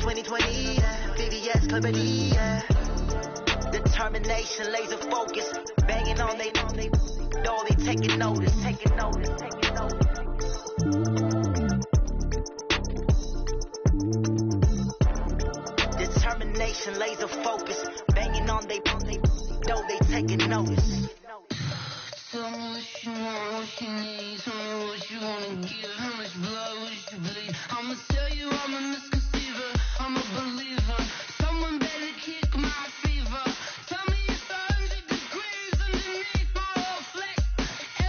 2020, yeah. VVS, clarity, yeah. Determination, laser focus. Banging on they door, they taking notice. Determination, laser focus. Banging on they door, they taking notice. Tell me what you want, what you need. Tell me what you wanna give. How much blood would you bleed? I'ma tell you I'm a misconceiver. I'm a believer. Someone better kick my fever. Tell me it's 100 degrees underneath my whole flesh.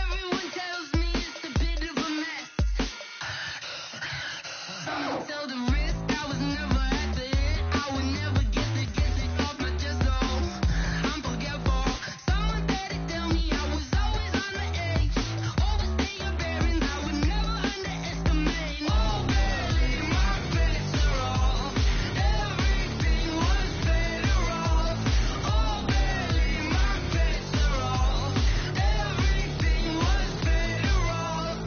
Everyone tells me it's a bit of a mess. Someone tell the risk I was never at the hit. I would never get it off my chest. Oh, I'm forgetful. Someone better tell me I was always on the edge. Overstay your bearings, I would never underestimate. Oh, barely my bets are off. Everything was better off. Oh, barely my bets are off. Everything was better off.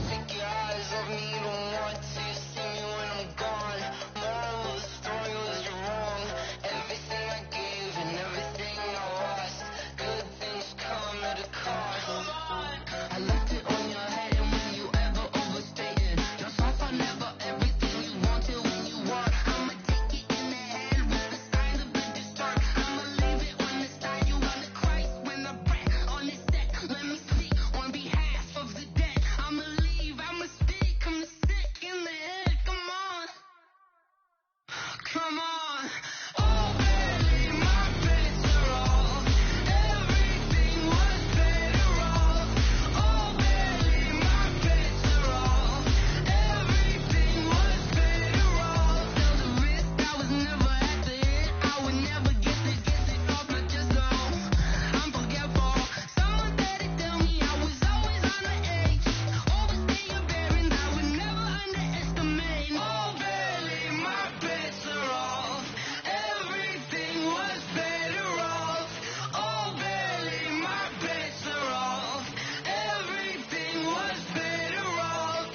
Take your eyes off me, you don't want to see me when I'm gone. Moral of the story was you're wrong. Everything I gave and everything I lost. Good things come at a cost. I left it on your head, and when you ever overstated, your song for never everything you wanted when you want. I'ma take it in the head with the signs of a distort. I'ma leave it on the side. You want the Christ when I breath on this set. Let me speak on behalf of the dead. I'ma leave, I'ma speak. I'm sick in the head. Come on. Come on. Oh, barely my bets are off. Everything was better off. Oh, barely my bets are off. Everything was better off. Tell the risk I was never at the hit. I would never get it off my chest. Oh, I'm forgetful. Someone better tell me I was always on the edge. Overstay your bearings, I would never underestimate. Oh, barely my bets are off. Everything was better off. Oh, barely my bets are off. Everything was better off.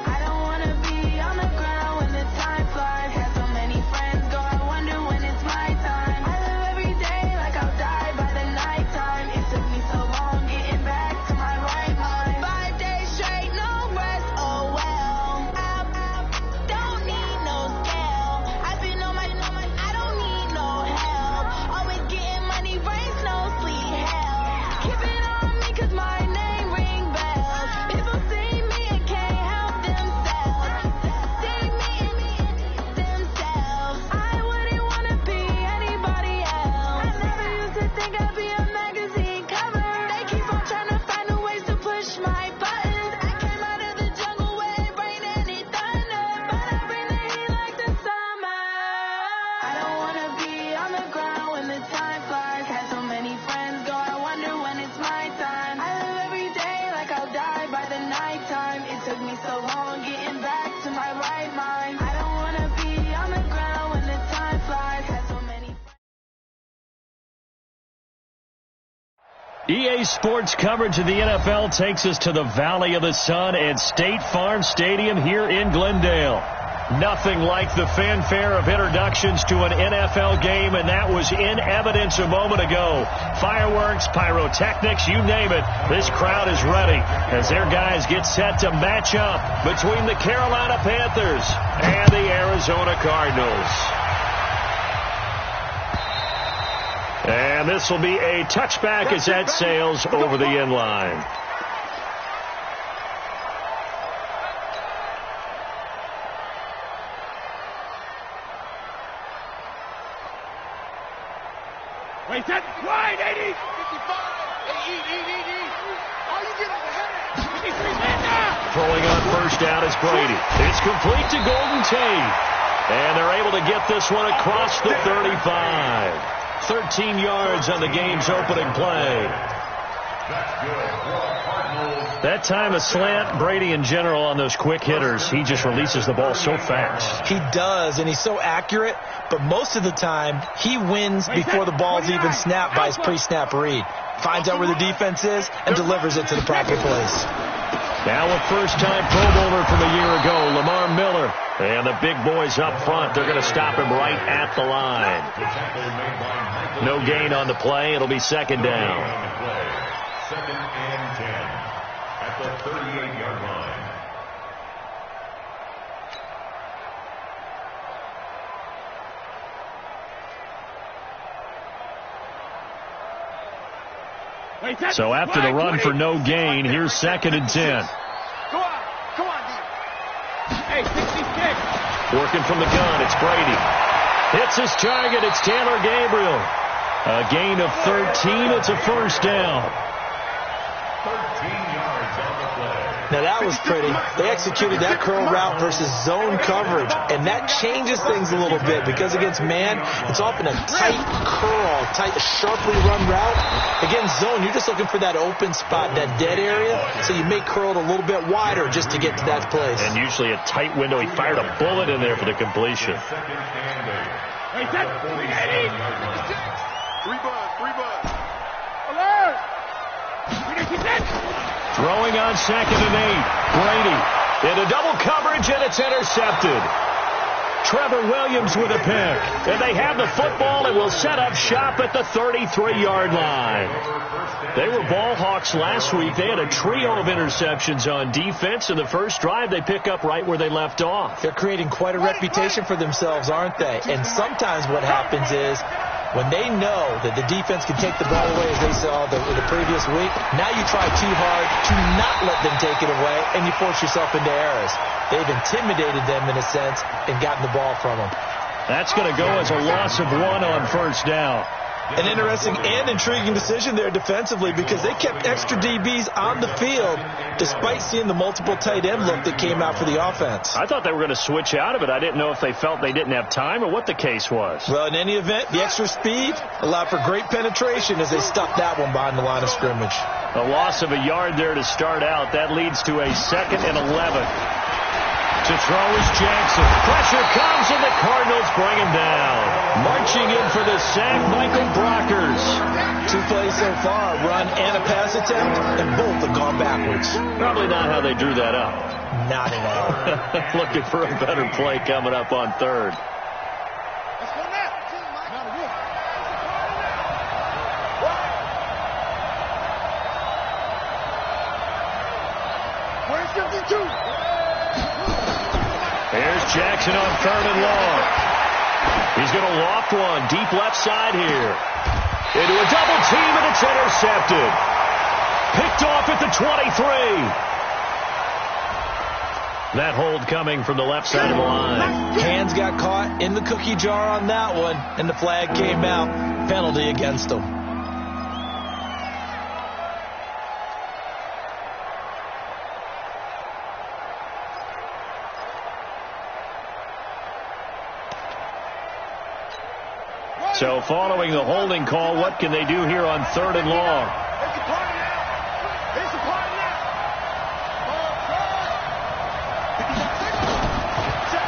I don't wanna be on the ground when the time flies. Had so many friends go, I wonder when it's my time. I live every day like I'll die by the nighttime. It took me so long getting back to my right mind. 5 days straight, no rest, oh well. I don't need no scale. I've been on my, I don't need no help. Always getting money, rains, no sleep, hell. Keep it on me 'cause my name ring bells. People see me and can't help themselves. See me and themselves. I wouldn't wanna be anybody else. I never used to think I'd be a magazine cover. They keep on trying to find new ways to push my buttons. I came out of the jungle where it rained and it thunder, but I bring the heat like the summer. I don't wanna be on the ground when the time flies. Had so many friends go, I wonder when it's my time. I live every day like I'll die by the nighttime. It took me so long getting back to my right mind. I don't wanna be on the ground when the time flies. Had so many. EA Sports coverage of the NFL takes us to the Valley of the Sun at State Farm Stadium here in Glendale. Nothing like the fanfare of introductions to an NFL game, and that was in evidence a moment ago. Fireworks, pyrotechnics, you name it. This crowd is ready as their guys get set to match up between the Carolina Panthers and the Arizona Cardinals. And this will be a touchback as that sails over the end line. Wait, set, wide, 80, 55, E. All you get is a header. Throwing on first down is Brady. It's complete to Golden Tate. And they're able to get this one across the 35. 13 yards on the game's opening play. That time a slant, Brady in general on those quick hitters, he just releases the ball so fast. He does, and he's so accurate, but most of the time he wins before the ball's even snapped by his pre-snap read. Finds out where the defense is and delivers it to the proper place. Now a first-time Pro Bowler from a year ago, Lamar Miller. And the big boys up front, they're going to stop him right at the line. No gain on the play. It'll be second down. Second and 10 at the 38-yard line. So after the run for no gain, here's second and 10. Come on, D. Hey, 66. Working from the gun, it's Brady. Hits his target, it's Taylor Gabriel. A gain of 13, it's a first down. 13 yards on the play. Now that was pretty. They executed that curl route versus zone coverage, and that changes things a little bit because against man, it's often a tight curl, tight, sharply run route. Against zone, you're just looking for that open spot, that dead area, so you may curl it a little bit wider just to get to that place. And usually a tight window. He fired a bullet in there for the completion. Second and 8. Hey, set. 80. 3 bud. Alert. 36. Throwing on second and 8. Brady into double coverage, and it's intercepted. Trevor Williams with a pick. And they have the football and will set up shop at the 33-yard line. They were ball hawks last week. They had a trio of interceptions on defense. In the first drive, they pick up right where they left off. They're creating quite a reputation for themselves, aren't they? And sometimes what happens is when they know that the defense can take the ball away, as they saw the previous week, now you try too hard to not let them take it away, and you force yourself into errors. They've intimidated them in a sense and gotten the ball from them. That's going to go as a loss of 1 on first down. An interesting and intriguing decision there defensively because they kept extra DBs on the field despite seeing the multiple tight end look that came out for the offense. I thought they were going to switch out of it. I didn't know if they felt they didn't have time or what the case was. Well, in any event, the extra speed allowed for great penetration as they stuffed that one behind the line of scrimmage. A loss of a yard there to start out. That leads to a 2nd and 11. To throw is Jackson. Pressure comes, and the Cardinals bring him down. Marching in for the sack, Michael Brockers. 2 plays so far, a run and a pass attempt, and both have gone backwards. Probably not how they drew that up. Not at all. Looking for a better play coming up on third. Let's go now. Where's 52? Here's Jackson on 3rd and long. He's going to loft one deep left side here. Into a double team, and it's intercepted. Picked off at the 23. That hold coming from the left side of the line. Hands got caught in the cookie jar on that one, and the flag came out. Penalty against them. So following the holding call, what can they do here on 3rd and long?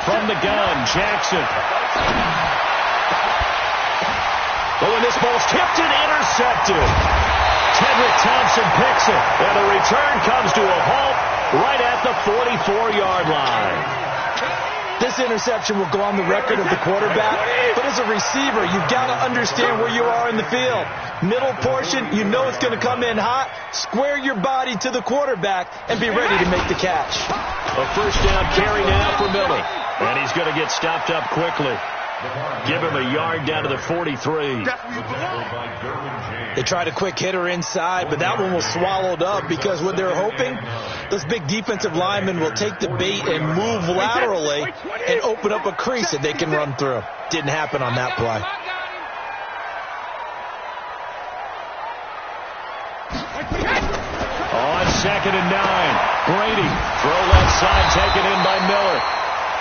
From the gun, Jackson. Oh, and this ball's tipped and intercepted. Tedrick Thompson picks it, and the return comes to a halt right at the 44-yard line. This interception will go on the record of the quarterback, but as a receiver, you've got to understand where you are in the field. Middle portion, you know it's going to come in hot. Square your body to the quarterback and be ready to make the catch. A first down carry now for Miller, and he's going to get stopped up quickly. Give him a yard down to the 43. They tried a quick hitter inside, but that one was swallowed up because what they're hoping, those big defensive linemen will take the bait and move laterally and open up a crease that they can run through. Didn't happen on that play. On 2nd and 9, Brady. Throw left side taken in by Miller.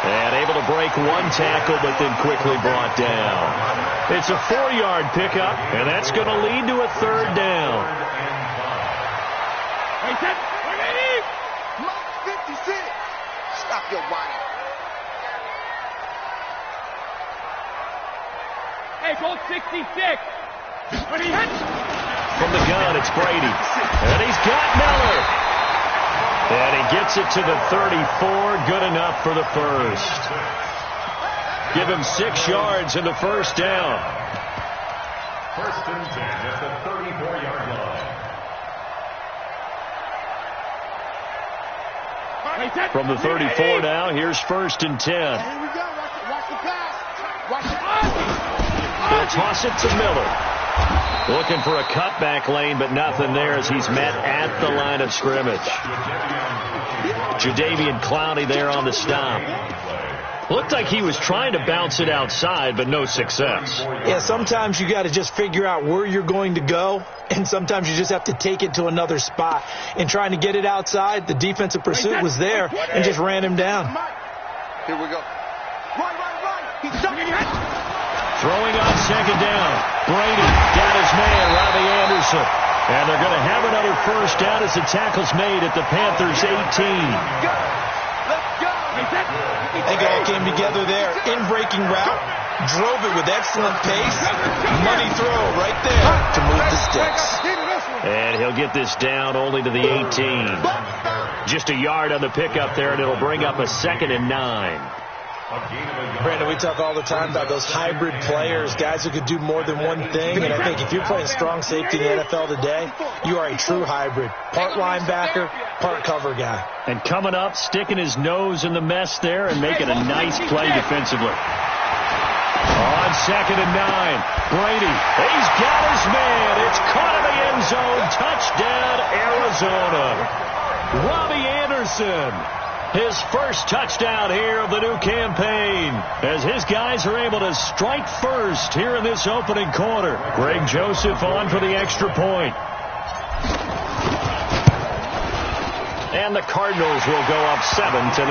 And able to break one tackle, but then quickly brought down. It's a 4-yard pickup, and that's going to lead to a 3rd down. Hey, set. Ready? Mike 56. Stop your whining. Hey, go 66. Ready? Hit. From the gun, it's Brady. And he's got Miller. And he gets it to the 34. Good enough for the first. Give him 6 yards in the first down. 1st and 10 at the 34-yard line. From the 34 now, here's 1st and 10. Here we go. Watch the pass. Watch the pass. They'll toss it to Miller. Looking for a cutback lane, but nothing there as he's met at the line of scrimmage. Jadeveon Clowney there on the stop. Looked like he was trying to bounce it outside, but no success. Yeah, sometimes you got to just figure out where you're going to go, and sometimes you just have to take it to another spot. And trying to get it outside, the defensive pursuit was there and just ran him down. Here we go. Right. He's ducking your head. Throwing on 2nd down. Brady got his man, Robbie Anderson. And they're going to have another first down as the tackle's made at the Panthers' 18. Let's go. I think it all came together there. In-breaking route, drove it with excellent pace. Money throw right there to move the sticks. And he'll get this down only to the 18. Just a yard on the pickup there, and it'll bring up a 2nd and 9. Brandon, we talk all the time about those hybrid players, guys who could do more than one thing. And I think if you're playing strong safety in the NFL today, you are a true hybrid. Part linebacker, part cover guy. And coming up, sticking his nose in the mess there and making a nice play defensively. On 2nd and 9, Brady, he's got his man. It's caught in the end zone. Touchdown, Arizona. Robbie Anderson. His first touchdown here of the new campaign as his guys are able to strike first here in this opening quarter. Greg Joseph on for the extra point. And the Cardinals will go up 7-0.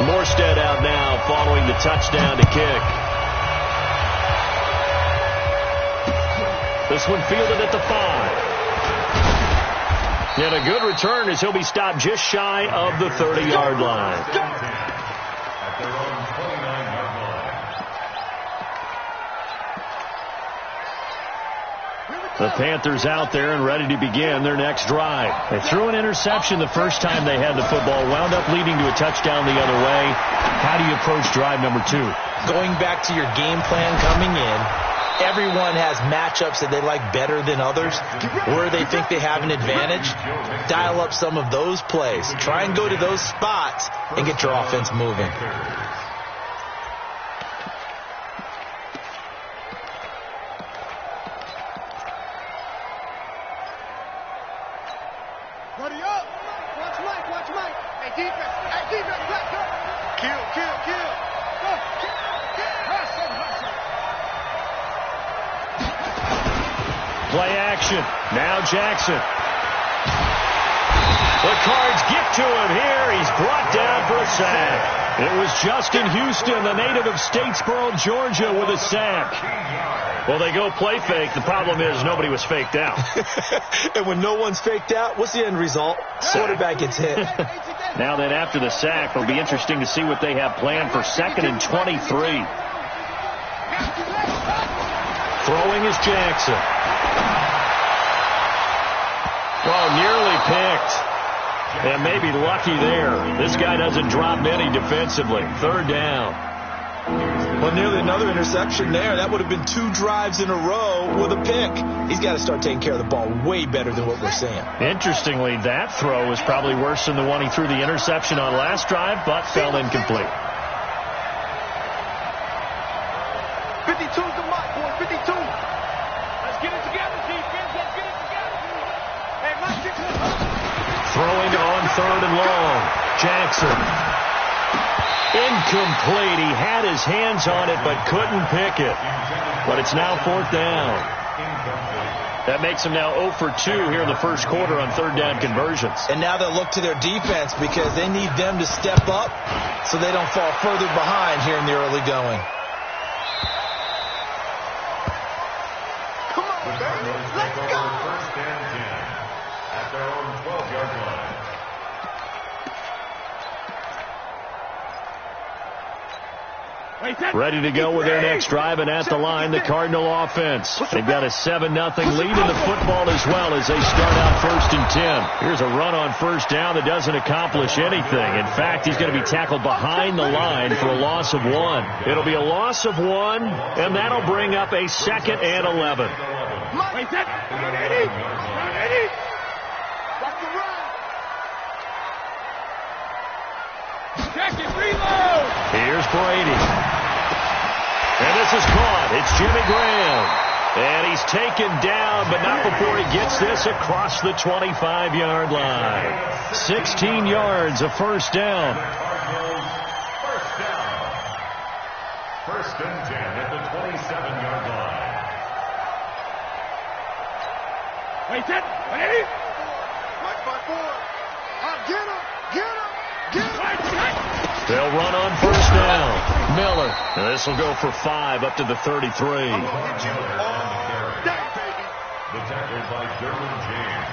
Morstead out now following the touchdown to kick. This one fielded at the 5. And a good return as he'll be stopped just shy of the 30-yard line. At their own 29-yard line. The Panthers out there and ready to begin their next drive. They threw an interception the first time they had the football, wound up leading to a touchdown the other way. How do you approach drive number 2? Going back to your game plan coming in, everyone has matchups that they like better than others, where they think they have an advantage. Dial up some of those plays. Try and go to those spots and get your offense moving. Buddy up. Watch Mike. Hey, defense, back up. Kill. Go. Play action. Now Jackson. The Cards get to him here. He's brought down for a sack. It was Justin Houston, the native of Statesboro, Georgia, with a sack. Well, they go play fake. The problem is nobody was faked out. And when no one's faked out, what's the end result? Quarterback gets hit. Now then, after the sack, it'll be interesting to see what they have planned for 2nd and 23. Throwing is Jackson. Oh, nearly picked. And maybe lucky there. This guy doesn't drop many defensively. 3rd down. Well, nearly another interception there. That would have been 2 drives in a row with a pick. He's got to start taking care of the ball way better than what we're seeing. Interestingly, that throw was probably worse than the one he threw the interception on last drive, but fell incomplete. 52's the mark, boy. 52. Let's get it together, defense. Let's get it together. Hey, Mike, get to it. Throwing on 3rd and long. Jackson. Incomplete. He had his hands on it but couldn't pick it. But it's now 4th down. That makes them now 0 for 2 here in the first quarter on third down conversions. And now they'll look to their defense because they need them to step up so they don't fall further behind here in the early going. Come on, baby. Let's go. First and 10 at their own 12-yard line. Ready to go with their next drive, and at the line, the Cardinal offense. They've got a 7-0 lead in the football as well as they start out first and 10. Here's a run on first down that doesn't accomplish anything. In fact, he's going to be tackled behind the line for a loss of 1. It'll be a loss of 1, and that'll bring up a 2nd and 11. Wait, set. Ready? Watch the run. Check it, reload. Here's Brady. And this is caught. It's Jimmy Graham. And he's taken down, but not before he gets this across the 25-yard line. 16 yards of first down. First and 10 at the 27-yard line. Wait, set. Ready? Right by 4. Get him. They'll run on first down. Miller. And this will go for 5 up to the 33. The tackle by Derwin James.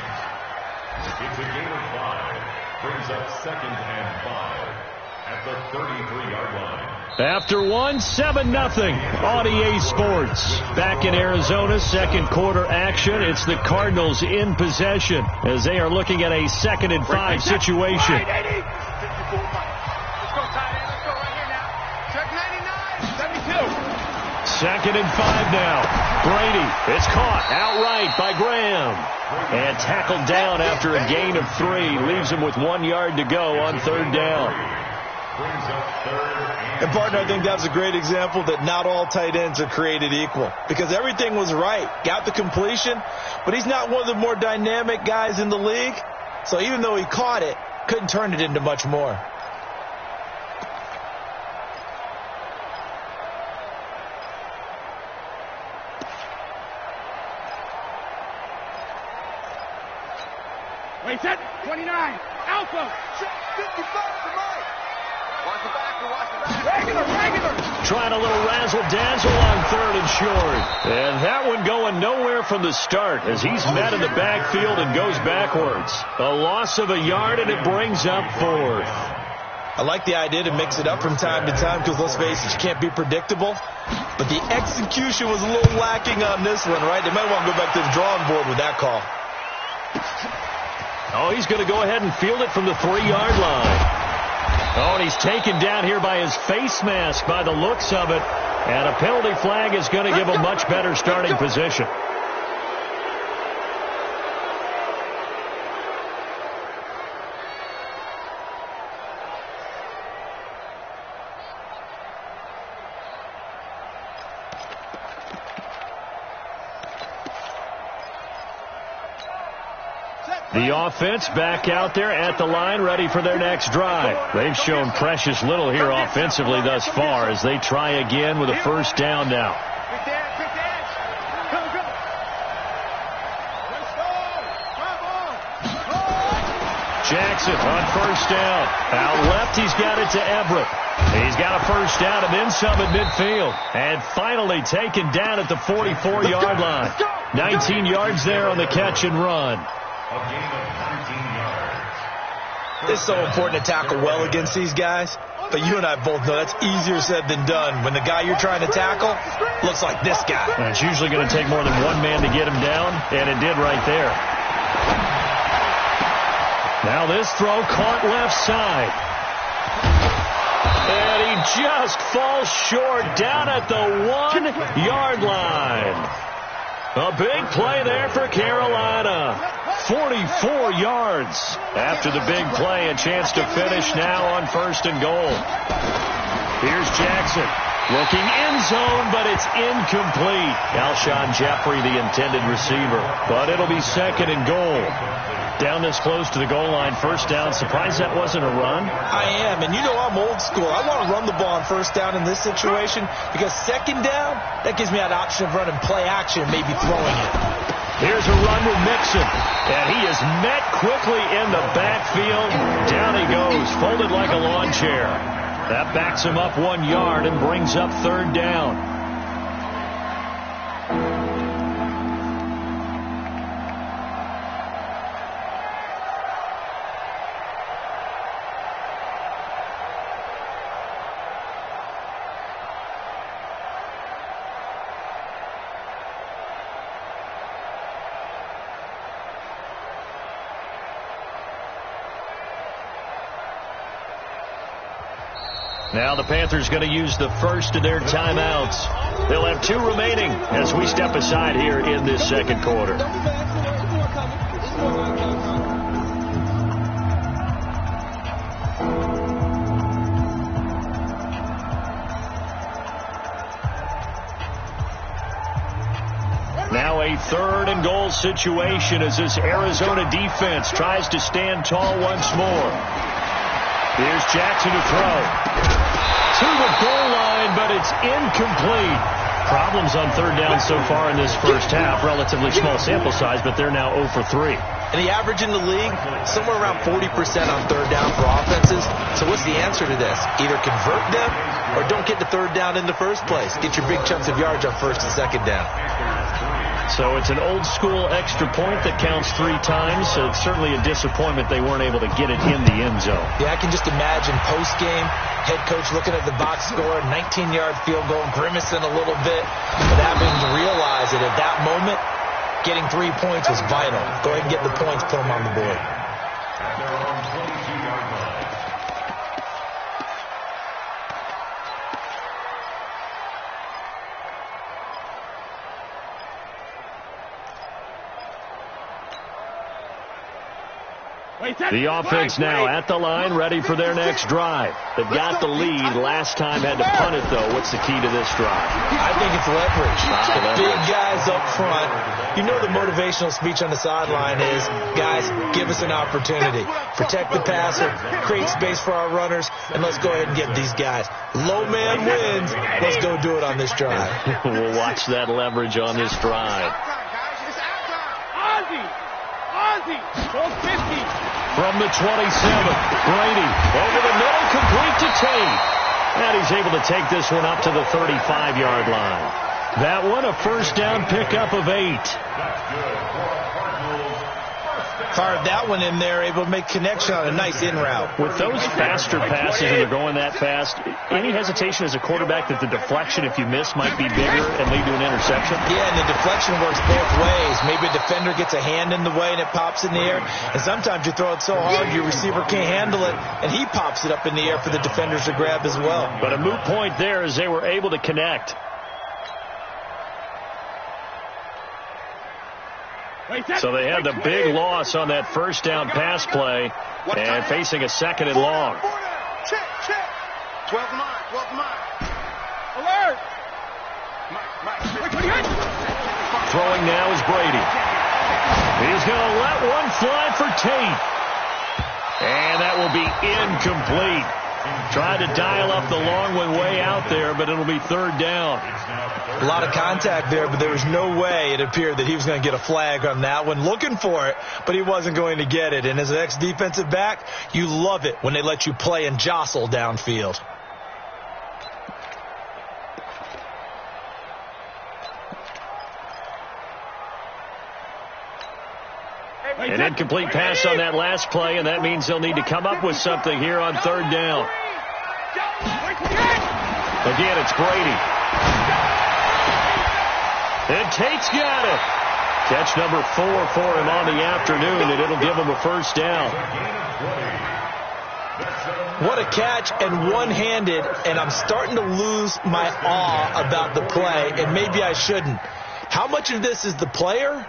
It's a gain of 5. Brings up 2nd and 5 at the 33-yard line. After 1, 7-0 on EA Sports. Back in Arizona, second quarter action. It's the Cardinals in possession as they are looking at a 2nd and 5 situation. Second and 5 now. Brady, it's caught outright by Graham. And tackled down after a gain of 3. Leaves him with 1 yard to go on third down. And, partner, I think that was a great example that not all tight ends are created equal. Because everything was right. Got the completion, but he's not one of the more dynamic guys in the league. So even though he caught it, couldn't turn it into much more. Wait, set. 29. Alpha. 55 to Mike. Watch the back. Regular. Trying a little razzle-dazzle on third and short. And that one going nowhere from the start as he's met in the backfield and goes backwards. A loss of a yard, and it brings up 4th. I like the idea to mix it up from time to time because, let's face it, you can't be predictable. But the execution was a little lacking on this one, right? They might want to go back to the drawing board with that call. Oh, he's going to go ahead and field it from the 3-yard line. Oh, and he's taken down here by his face mask by the looks of it. And a penalty flag is going to give a much better starting position. The offense back out there at the line, ready for their next drive. They've shown precious little here offensively thus far as they try again with a first down now. Jackson on first down. Out left, he's got it to Everett. He's got a first down and then some at midfield. And finally taken down at the 44-yard line. 19 yards there on the catch and run. A gain of 19 yards. It's so important to tackle well against these guys. But you and I both know that's easier said than done when the guy you're trying to tackle looks like this guy. And it's usually going to take more than one man to get him down, and it did right there. Now this throw caught left side. And he just falls short down at the 1-yard line. A big play there for Carolina. 44 yards. After the big play, a chance to finish now on first and goal. Here's Jackson. Looking end zone, but it's incomplete. Alshon Jeffrey, the intended receiver. But it'll be second and goal. Down this close to the goal line, first down. Surprised that wasn't a run? I am, and you know I'm old school. I want to run the ball on first down in this situation because second down, that gives me that option of running play action and maybe throwing it. Here's a run with Mixon. And he is met quickly in the backfield. Down he goes, folded like a lawn chair. That backs him up 1 yard and brings up third down. Now the Panthers going to use the first of their timeouts. They'll have 2 remaining as we step aside here in this second quarter. Now a 3rd and goal situation as this Arizona defense tries to stand tall once more. Here's Jackson to throw. To the goal line, but it's incomplete. Problems on third down so far in this first half. Relatively small sample size, but they're now 0 for 3. And the average in the league, somewhere around 40% on third down for offenses. So what's the answer to this? Either convert them or don't get to third down in the first place. Get your big chunks of yards on first and second down. So it's an old-school extra point that counts 3 times. So it's certainly a disappointment they weren't able to get it in the end zone. Yeah, I can just imagine post-game, head coach looking at the box score, 19-yard field goal, grimacing a little bit, but having to realize that at that moment, getting 3 points was vital. Go ahead and get the points, put them on the board. At their own 22-yard line. The offense now at the line, ready for their next drive. They've got the lead. Last time had to punt it, though. What's the key to this drive? I think it's leverage. The big guys up front. You know the motivational speech on the sideline is, guys, give us an opportunity. Protect the passer, create space for our runners, and let's go ahead and get these guys. Low man wins. Let's go do it on this drive. We'll watch that leverage on this drive. Ozzie, 450. From the 27, Brady over the middle, complete to Tate. And he's able to take this one up to the 35-yard line. That one, a first down pickup of 8. Fired that one in there, able to make connection on a nice in route. With those faster passes and they're going that fast, any hesitation as a quarterback that the deflection, if you miss, might be bigger and lead to an interception? Yeah, and the deflection works both ways. Maybe a defender gets a hand in the way and it pops in the air. And sometimes you throw it so hard your receiver can't handle it, and he pops it up in the air for the defenders to grab as well. But a moot point there as they were able to connect. So they had the big loss on that first down pass play and facing a second and long. Check. 12 mine. Alert! Throwing now is Brady. He's going to let one fly for Tate. And that will be incomplete. Tried to dial up the long one way out there, but it'll be third down. A lot of contact there, but there was no way it appeared that he was going to get a flag on that one. Looking for it, but he wasn't going to get it. And as an ex-defensive back, you love it when they let you play and jostle downfield. An incomplete pass on that last play, and that means they'll need to come up with something here on third down. Again, it's Brady. And Tate's got it. Catch number 4 for him on the afternoon, and it'll give him a first down. What a catch, and one-handed, and I'm starting to lose my awe about the play, and maybe I shouldn't. How much of this is the player?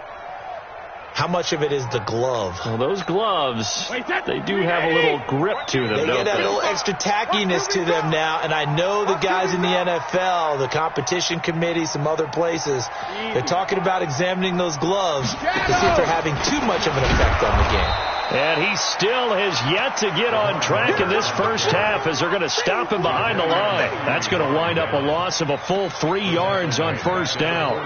How much of it is the glove? Well, those gloves, they do have a little grip to them, They don't get that they? little extra tackiness to them now, and I know the guys in the NFL, the competition committee, some other places, they're talking about examining those gloves to see if they're having too much of an effect on the game. And he still has yet to get on track in this first half as they're going to stop him behind the line. That's going to wind up a loss of a full 3 yards on first down.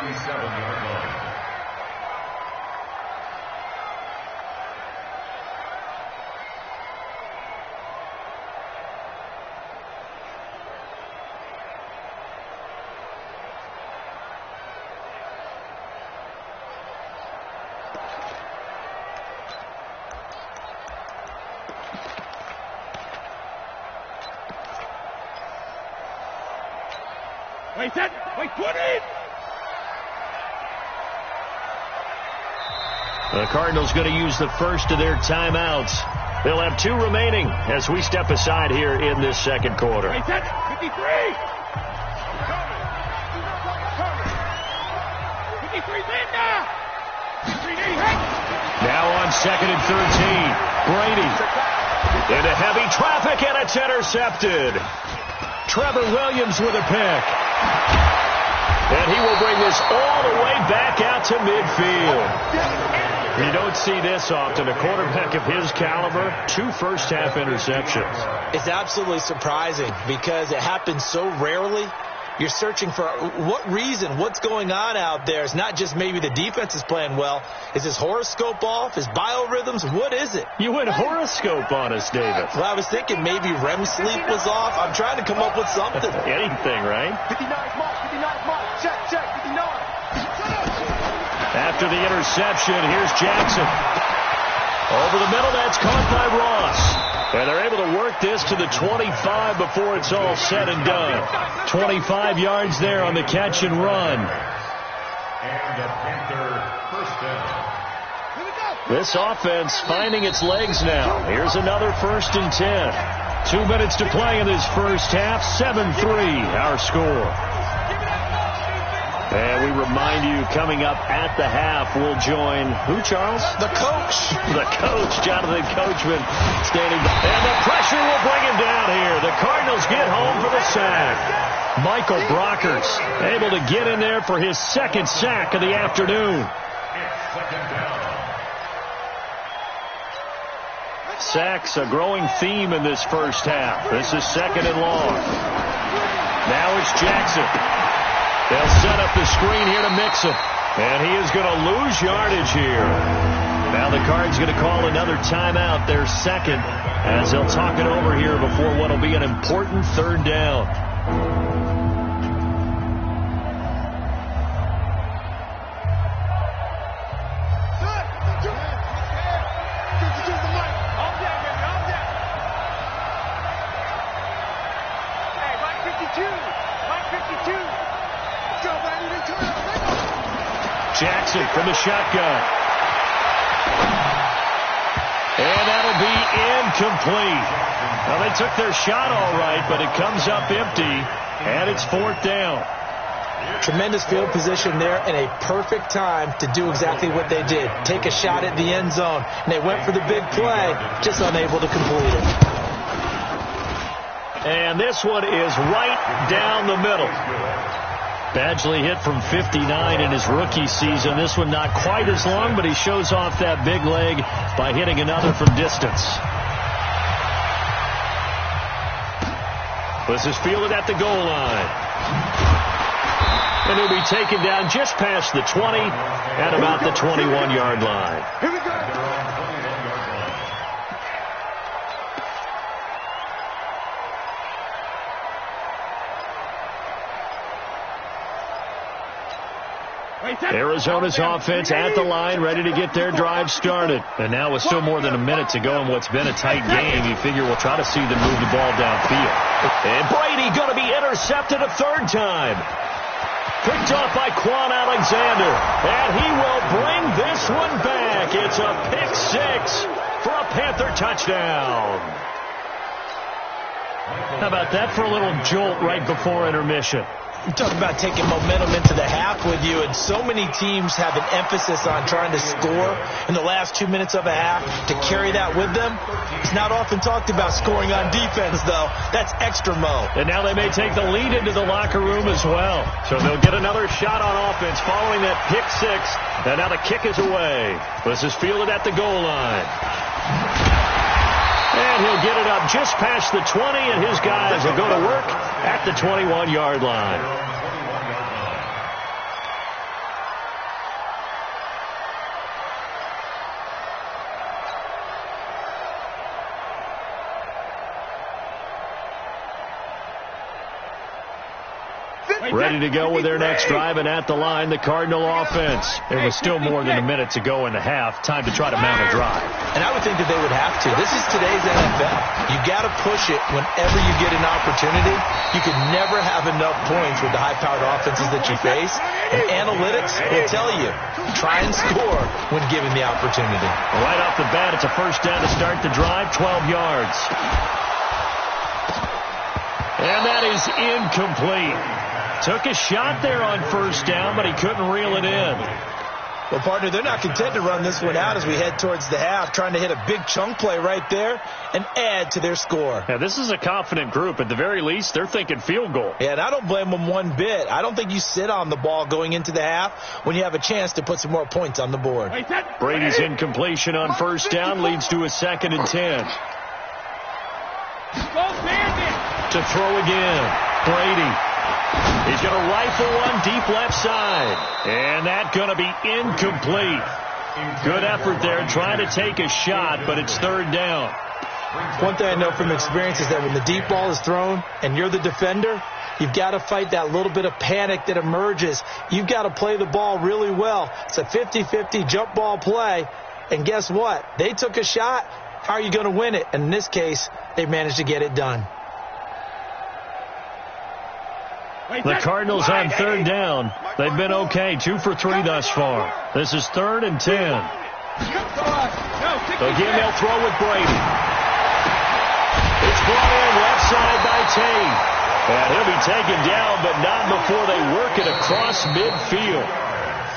Wait, set. Wait, 20. The Cardinals going to use the first of their timeouts. They'll have 2 remaining as we step aside here in this second quarter. Wait, set. 53. 53's in now. 380. Now on 2nd and 13. Brady into heavy traffic, and it's intercepted. Trevor Williams with a pick. And he will bring this all the way back out to midfield. You don't see this often. A quarterback of his caliber, 2 first-half interceptions. It's absolutely surprising because it happens so rarely. You're searching for what reason, what's going on out there. It's not just maybe the defense is playing well. Is his horoscope off? His biorhythms? What is it? You went horoscope on us, David. Well, I was thinking maybe REM sleep was off. I'm trying to come up with something. Anything, right? 59 mark, 59 mark. Check, 59. After the interception, here's Jackson. Over the middle, that's caught by Ross. And they're able to work this to the 25 before it's all said and done. 25 yards there on the catch and run. And the Panther first down. This offense finding its legs now. Here's another 1st and 10. 2 minutes to play in this first half. 7-3 our score. And we remind you, coming up at the half, we'll join who, Charles? The coach. The coach, Jonathan Coachman, standing by. And the pressure will bring him down here. The Cardinals get home for the sack. Michael Brockers able to get in there for his 2nd sack of the afternoon. It's 2nd down. Sacks, a growing theme in this first half. This is 2nd and long. Now it's Jackson. They'll set up the screen here to Mixon. And he is going to lose yardage here. Now the Cards going to call another timeout, their 2nd, as they'll talk it over here before what will be an important 3rd down. Jackson from the shotgun. And that'll be incomplete. Well, they took their shot all right, but it comes up empty, and it's 4th down. Tremendous field position there and a perfect time to do exactly what they did. Take a shot at the end zone. And they went for the big play, just unable to complete it. And this one is right down the middle. Badgley hit from 59 in his rookie season. This one not quite as long, but he shows off that big leg by hitting another from distance. This is fielded at the goal line. And he'll be taken down just past the 20 at about the 21-yard line. Here we go. Arizona's offense at the line, ready to get their drive started. And now with still more than a minute to go in what's been a tight game, you figure we'll try to see them move the ball downfield. And Brady going to be intercepted a 3rd time. Picked off by Quan Alexander. And he will bring this one back. It's a pick 6 for a Panther touchdown. How about that for a little jolt right before intermission? You talk about taking momentum into the half with you, and so many teams have an emphasis on trying to score in the last 2 minutes of a half. To carry that with them, it's not often talked about scoring on defense, though. That's extra mo. And now they may take the lead into the locker room as well. So they'll get another shot on offense following that pick 6. And now the kick is away. This is fielded at the goal line. And he'll get it up just past the 20, and his guys will go to work at the 21-yard line. Ready to go with their next drive, and at the line, the Cardinal offense. It was still more than a minute to go in the half. Time to try to mount a drive. And I would think that they would have to. This is today's NFL. You got to push it whenever you get an opportunity. You can never have enough points with the high-powered offenses that you face. And analytics will tell you, try and score when given the opportunity. Right off the bat, it's a first down to start the drive, 12 yards. And that is incomplete. Took a shot there on first down, but he couldn't reel it in. Well, partner, they're not content to run this one out as we head towards the half, trying to hit a big chunk play right there and add to their score. Yeah, this is a confident group. At the very least, they're thinking field goal. Yeah, and I don't blame them one bit. I don't think you sit on the ball going into the half when you have a chance to put some more points on the board. Brady's incompletion on first down leads to a 2nd and 10. To throw again, Brady. He's going to rifle one deep left side. And that's going to be incomplete. Good effort there trying to take a shot, but it's 3rd down. One thing I know from experience is that when the deep ball is thrown and you're the defender, you've got to fight that little bit of panic that emerges. You've got to play the ball really well. It's a 50-50 jump ball play. And guess what? They took a shot. How are you going to win it? And in this case, they managed to get it done. The Cardinals on 3rd down. They've been okay, 2 for 3 thus far. This is 3rd and 10. Again, they'll throw with Brady. It's brought in left side by Tate. And he'll be taken down, but not before they work it across midfield.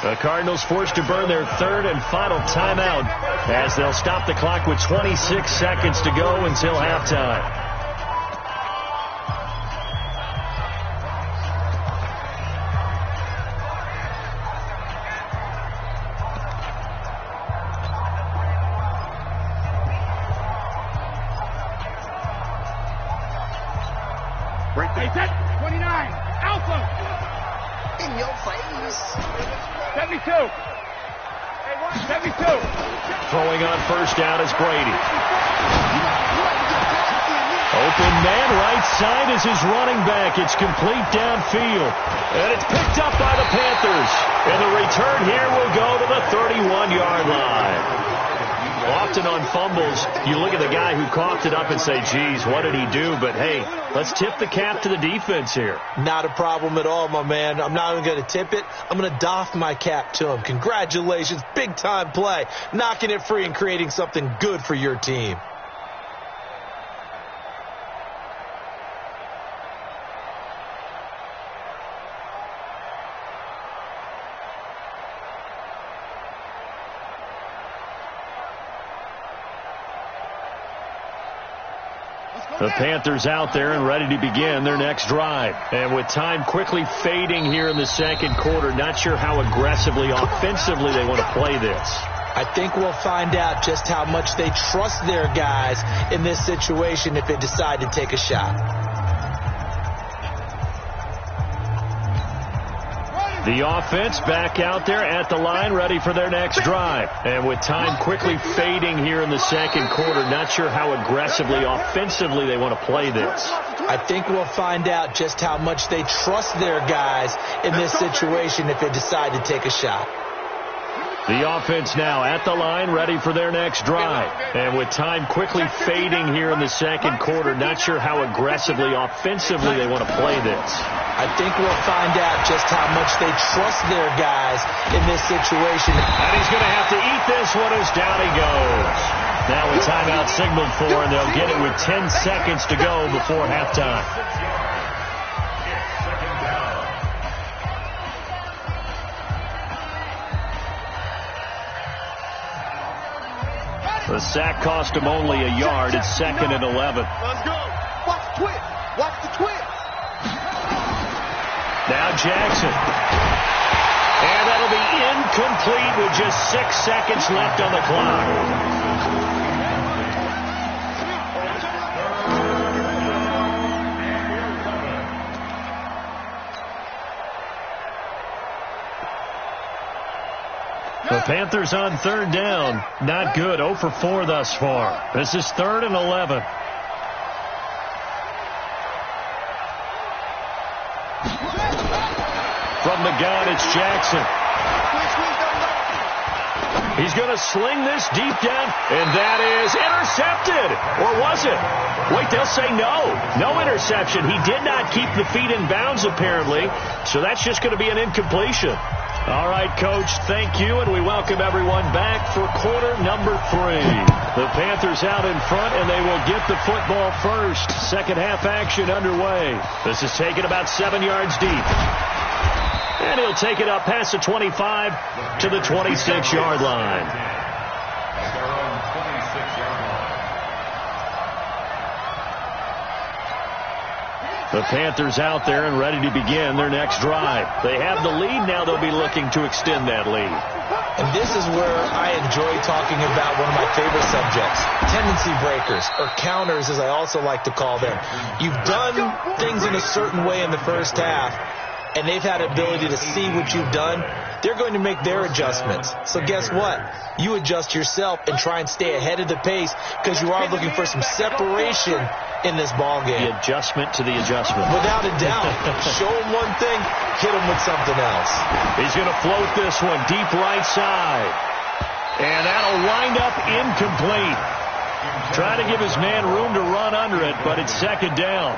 The Cardinals forced to burn their 3rd and final timeout as they'll stop the clock with 26 seconds to go until halftime. Hey, 29, Alpha. In your face. 72. 72. Throwing on first down is Brady. Open man right side is his running back. It's complete downfield. And it's picked up by the Panthers. And the return here will go to the 31-yard line. Often on fumbles, you look at the guy who coughed it up and say, geez, what did he do? But, hey, let's tip the cap to the defense here. Not a problem at all, my man. I'm not even going to tip it. I'm going to doff my cap to him. Congratulations. Big-time play. Knocking it free and creating something good for your team. The Panthers out there and ready to begin their next drive. And with time quickly fading here in the second quarter, not sure how aggressively, offensively they want to play this. I think we'll find out just how much they trust their guys in this situation if they decide to take a shot. The offense back out there at the line, ready for their next drive. And with time quickly fading here in the second quarter, not sure how aggressively, offensively they want to play this. I think we'll find out just how much they trust their guys in this situation if they decide to take a shot. The offense now at the line, ready for their next drive. And with time quickly fading here in the second quarter, not sure how aggressively, offensively they want to play this. I think we'll find out just how much they trust their guys in this situation. And he's going to have to eat this one as down he goes. Now with timeout signaled for, and they'll get it with 10 seconds to go before halftime. The sack cost him only a yard. It's 2nd and 11. Let's go. Watch the twist. Watch the twist. Now Jackson. And that'll be incomplete with just 6 seconds left on the clock. The Panthers on 3rd down. Not good. 0 for 4 thus far. This is 3rd and 11. From the gun, it's Jackson. He's going to sling this deep down, and that is intercepted. Or was it? Wait, they'll say no. No interception. He did not keep the feet in bounds, apparently, so that's just going to be an incompletion. All right, Coach, thank you, and we welcome everyone back for quarter number 3. The Panthers out in front, and they will get the football first. Second half action underway. This is taken about 7 yards deep. And he'll take it up past the 25 to the 26-yard line. At their own 26-yard line. The Panthers out there and ready to begin their next drive. They have the lead. Now they'll be looking to extend that lead. And this is where I enjoy talking about one of my favorite subjects, tendency breakers, or counters as I also like to call them. You've done things in a certain way in the first half, and they've had ability to see what you've done. They're going to make their adjustments. So guess what? You adjust yourself and try and stay ahead of the pace because you are looking for some separation in this ball game. The adjustment to the adjustment. Without a doubt. Show them one thing, hit them with something else. He's going to float this one deep right side. And that'll wind up incomplete. Trying to give his man room to run under it, but it's second down.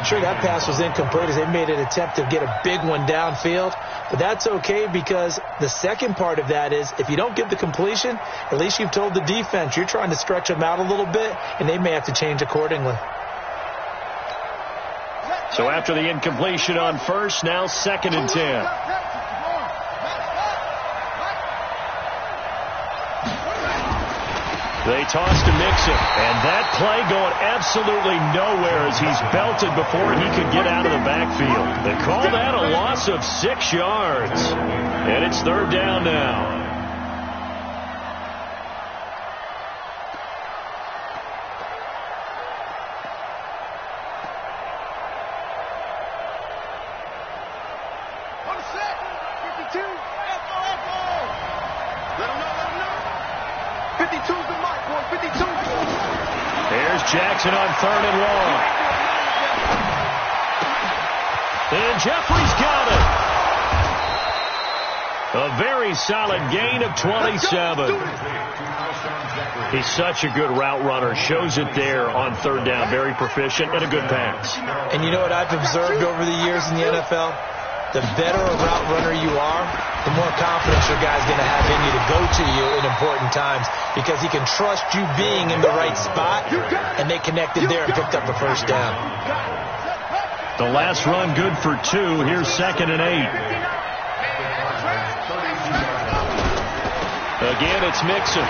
Sure, that pass was incomplete as they made an attempt to get a big one downfield. But that's okay because the second part of that is if you don't get the completion, at least you've told the defense you're trying to stretch them out a little bit, and they may have to change accordingly. So after the incompletion on first, now 2nd and 10. They toss to Mixon, and that play going absolutely nowhere as he's belted before he could get out of the backfield. They call that a loss of 6 yards, and it's 3rd down now. Jackson on 3rd and long. And Jeffrey's got it. A very solid gain of 27. He's such a good route runner. Shows it there on 3rd down. Very proficient and a good pass. And you know what I've observed over the years in the NFL? The better a route runner you are, the more confidence your guy's going to have in you to go to you in important times because he can trust you being in the right spot, and they connected there and picked up the first down. The last run good for 2. Here's 2nd and 8. Again, it's Mixon.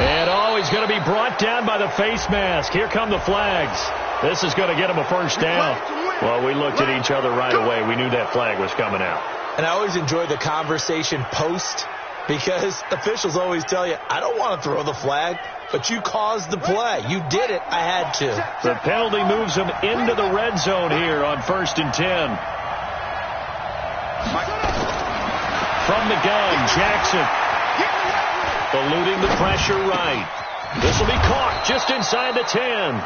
And he's going to be brought down by the face mask. Here come the flags. This is going to get him a first down. Well, we looked at each other right away. We knew that flag was coming out. And I always enjoy the conversation post because officials always tell you, I don't want to throw the flag, but you caused the play. You did it. I had to. The penalty moves him into the red zone here on 1st and 10. From the gun, Jackson. Eluding the pressure right. This will be caught just inside the 10.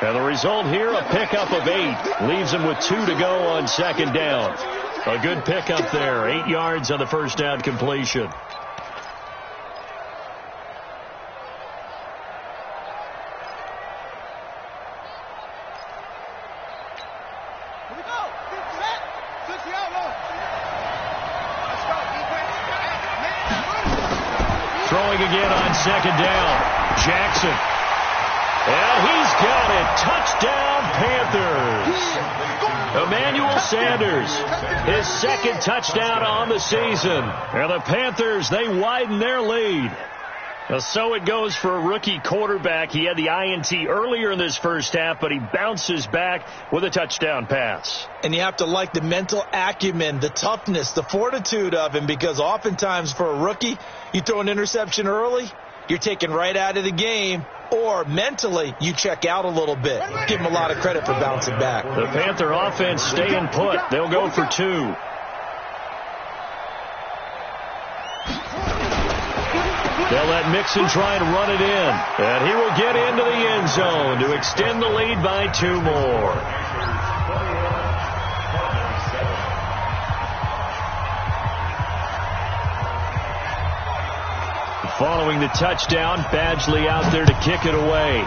And the result here, a pickup of 8. Leaves him with 2 to go on 2nd down. A good pickup there. 8 yards on the first down completion. Throwing again on 2nd down. Jackson. And he's got it. Touchdown, Panthers. Emmanuel Sanders, his 2nd touchdown on the season. And the Panthers, they widen their lead. So it goes for a rookie quarterback. He had the INT earlier in this first half, but he bounces back with a touchdown pass. And you have to like the mental acumen, the toughness, the fortitude of him, because oftentimes for a rookie, you throw an interception early, you're taken right out of the game, or mentally you check out a little bit. Give him a lot of credit for bouncing back. The Panther offense staying put. They'll go for 2. They'll let Mixon try and run it in. And he will get into the end zone to extend the lead by 2 more. Following the touchdown, Badgley out there to kick it away.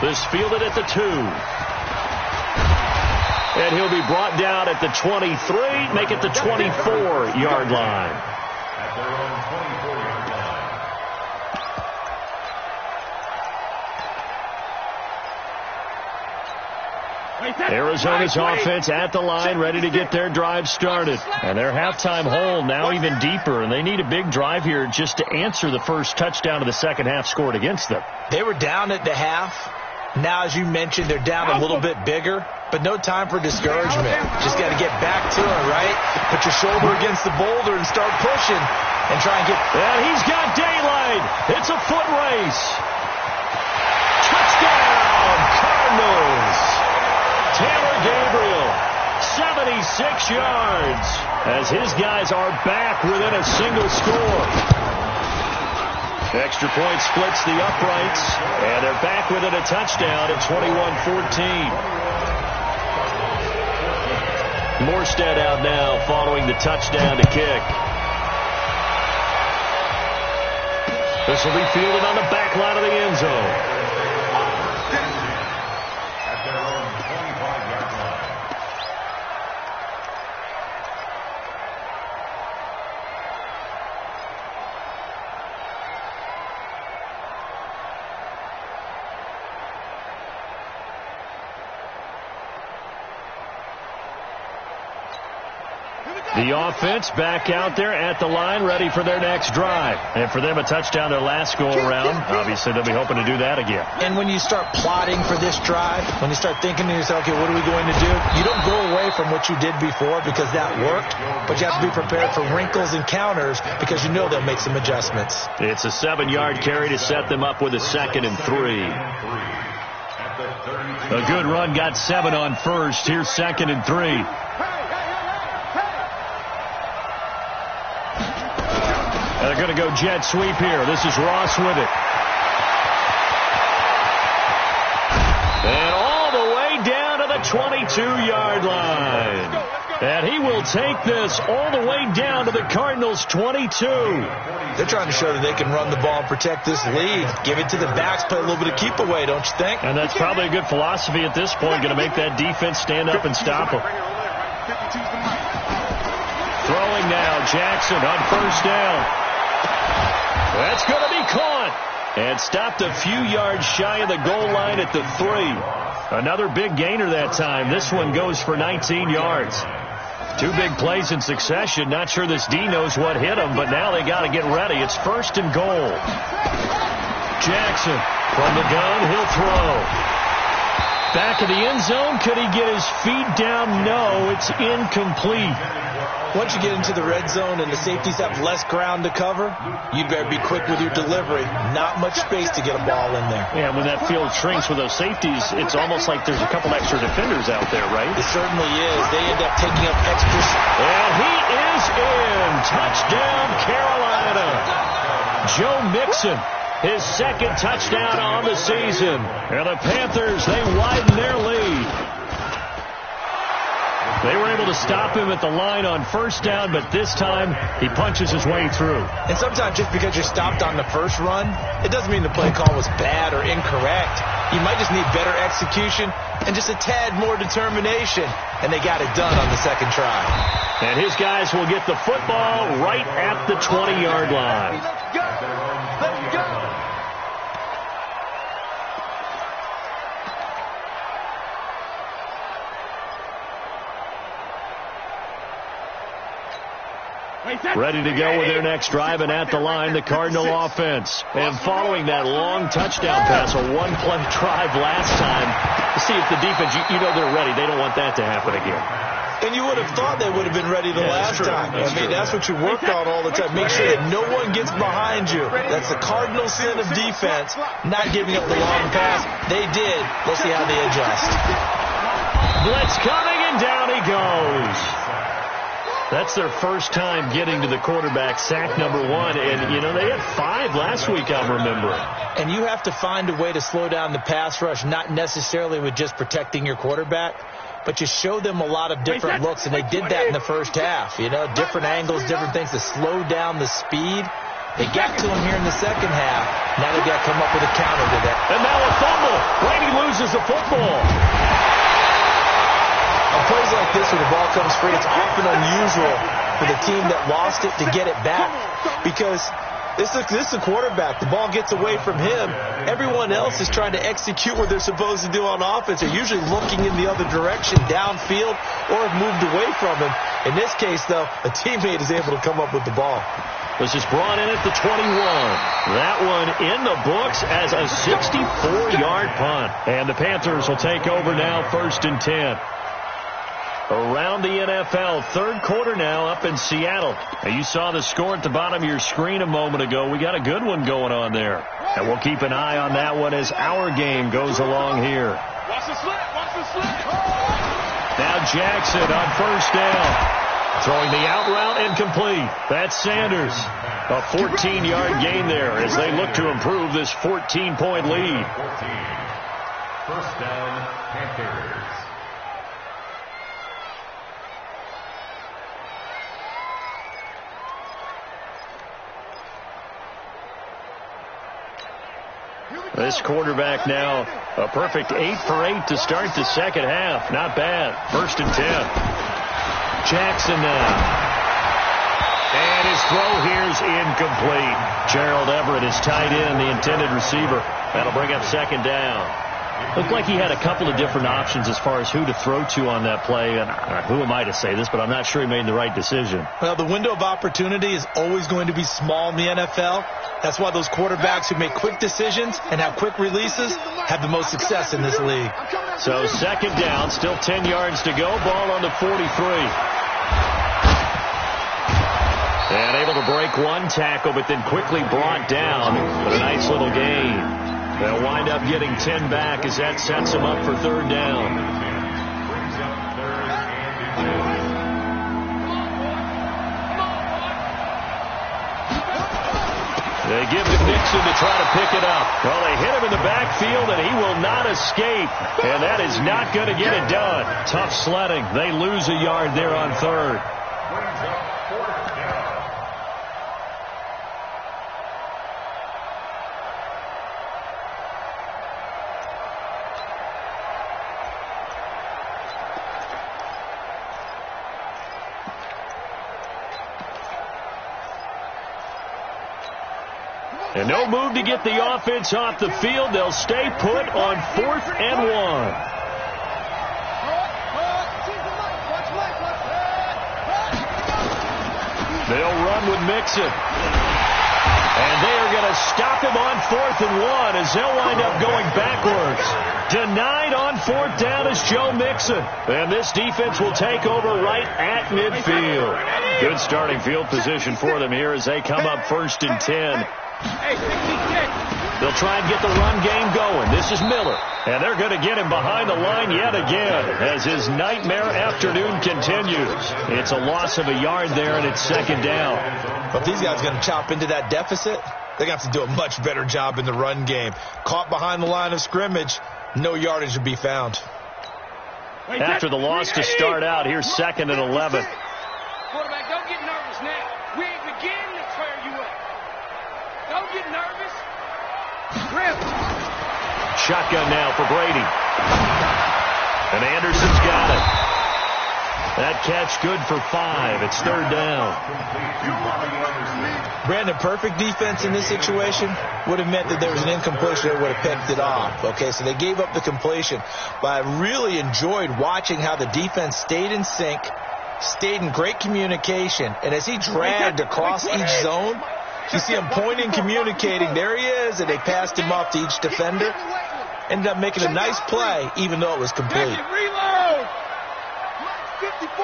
This fielded at the 2. And he'll be brought down at the 23, make it the 24-yard line. At their own 24-yard line. Arizona's offense at the line, ready to get their drive started. And their halftime hole now even deeper, and they need a big drive here just to answer the first touchdown of the second half scored against them. They were down at the half. Now, as you mentioned, they're down a little bit bigger, but no time for discouragement. Just got to get back to it, right? Put your shoulder against the boulder and start pushing and try and get... And he's got daylight. It's a foot race. Touchdown, Cardinals. Taylor Gabriel, 76 yards, as his guys are back within a single score. Extra point splits the uprights, and they're back within a touchdown at 21-14. Morstead out now following the touchdown to kick. This will be fielded on the back line of the end zone. At their own 25-yard line. The offense back out there at the line, ready for their next drive. And for them, a touchdown their last go-around. Obviously, they'll be hoping to do that again. And when you start plotting for this drive, when you start thinking to yourself, okay, what are we going to do? You don't go away from what you did before because that worked, but you have to be prepared for wrinkles and counters because you know they'll make some adjustments. It's a 7-yard carry to set them up with a 2nd and 3. A good run got 7 on first. Here's 2nd and 3. They're going to go jet sweep here. This is Ross with it. And all the way down to the 22-yard line. And he will take this all the way down to the Cardinals' 22. They're trying to show that they can run the ball and protect this lead. Give it to the backs, play a little bit of keep away, don't you think? And that's probably a good philosophy at this point, going to make that defense stand up and stop them. Throwing now, Jackson on first down. That's going to be caught and stopped a few yards shy of the goal line at the 3. Another big gainer that time. This one goes for 19 yards. 2 big plays in succession. Not sure this D knows what hit him, but now they got to get ready. It's 1st and goal. Jackson from the gun. He'll throw. Back of the end zone. Could he get his feet down? No, it's incomplete. Once you get into the red zone and the safeties have less ground to cover, you better be quick with your delivery. Not much space to get a ball in there. Yeah, when that field shrinks with those safeties, it's almost like there's a couple extra defenders out there, right? It certainly is. They end up taking up extra. And he is in. Touchdown, Carolina. Joe Mixon, his 2nd touchdown on the season. And the Panthers, they widen their lead. They were able to stop him at the line on first down, but this time he punches his way through. And sometimes just because you're stopped on the first run, it doesn't mean the play call was bad or incorrect. You might just need better execution and just a tad more determination, and they got it done on the 2nd try. And his guys will get the football right at the 20-yard line. Let's go! Let's go! Ready to go with their next drive, and at the line, the Cardinal offense. And following that long touchdown pass, a 1-play drive last time, to see if the defense, you know they're ready. They don't want that to happen again. And you would have thought they would have been ready the last time. That's what you worked on all the time. Make sure that no one gets behind you. That's the Cardinal sin of defense, not giving up the long pass. They did. Let's see how they adjust. Blitz coming, and down he goes. That's their first time getting to the quarterback, sack number 1. And, you know, they had 5 last week, I'm remembering. And you have to find a way to slow down the pass rush, not necessarily with just protecting your quarterback. but you show them a lot of different looks, and they did that in the first half. You know, different angles, different things to slow down the speed. They got to him here in the second half. Now they got to come up with a counter to that. And now a fumble. Brady loses the football. On plays like this where the ball comes free, it's often unusual for the team that lost it to get it back, because this is a quarterback. The ball gets away from him. Everyone else is trying to execute what they're supposed to do on offense. They're usually looking in the other direction, downfield, or have moved away from him. In this case, though, a teammate is able to come up with the ball. This is brought in at the 21. That one in the books as a 64-yard punt. And the Panthers will take over now, 1st and 10. Around the NFL, third quarter now up in Seattle. Now, you saw the score at the bottom of your screen a moment ago. We got a good one going on there. And we'll keep an eye on that one as our game goes along here. Watch the slip. Watch the slip. Now Jackson on 1st down. Throwing the out route incomplete. That's Sanders. A 14-yard gain there as they look to improve this 14-point lead. 1st down, Panthers. This quarterback now a perfect 8 for 8 to start the second half. Not bad. 1st and 10. Jackson now. And his throw here's incomplete. Gerald Everett is tied in, the intended receiver. That'll bring up 2nd down. Looked like he had a couple of different options as far as who to throw to on that play. And who am I to say this, but I'm not sure he made the right decision. Well, the window of opportunity is always going to be small in the NFL. That's why those quarterbacks who make quick decisions and have quick releases have the most success in this league. So 2nd down, still 10 yards to go. Ball on the 43. And able to break one tackle, but then quickly brought down. But a nice little gain. They'll wind up getting 10 back as that sets them up for 3rd down. They give to Nixon to try to pick it up. Well, they hit him in the backfield, and he will not escape. And that is not going to get it done. Tough sledding. They lose a yard there on 3rd. And no move to get the offense off the field. They'll stay put on 4th and 1. They'll run with Mixon. And they are going to stop him on 4th and 1 as they'll wind up going backwards. Denied on 4th down is Joe Mixon. And this defense will take over right at midfield. Good starting field position for them here as they come up 1st and 10. They'll try and get the run game going. This is Miller. And they're going to get him behind the line yet again as his nightmare afternoon continues. It's a loss of a yard there, and it's 2nd down. But these guys are going to chop into that deficit. They're going to have to do a much better job in the run game. Caught behind the line of scrimmage, no yardage to be found. After the loss to start out, here's 2nd and 11. Quarterback, don't get nervous now. We ain't beginning to tear you up. Don't get nervous. Grip. Shotgun now for Brady. And Anderson's got it. That catch good for 5. It's 3rd down. Brandon, perfect defense in this situation would have meant that there was an incompletion that would have picked it off. Okay, so they gave up the completion. But I really enjoyed watching how the defense stayed in sync, stayed in great communication, and as he dragged across each zone, you see him pointing, communicating. There he is, and they passed him off to each defender. Ended up making a nice play, even though it was complete. Reload. Mike 54.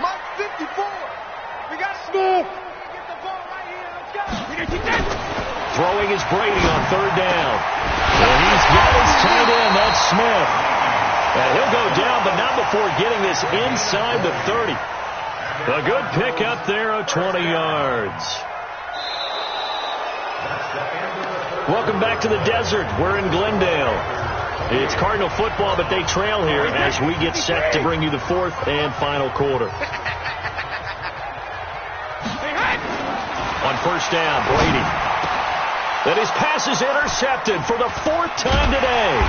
Mike 54. We got to move. Get the ball right here. Let's go. We got to get that. Throwing is Brady on 3rd down. And he's got his tight end. That's Smith. And he'll go down, but not before getting this inside the 30. A good pick up there of 20 yards. Welcome back to the desert. We're in Glendale. It's Cardinal football, but they trail here as we get set to bring you the fourth and final quarter. On first down, Brady. Then his pass is intercepted for the fourth time today.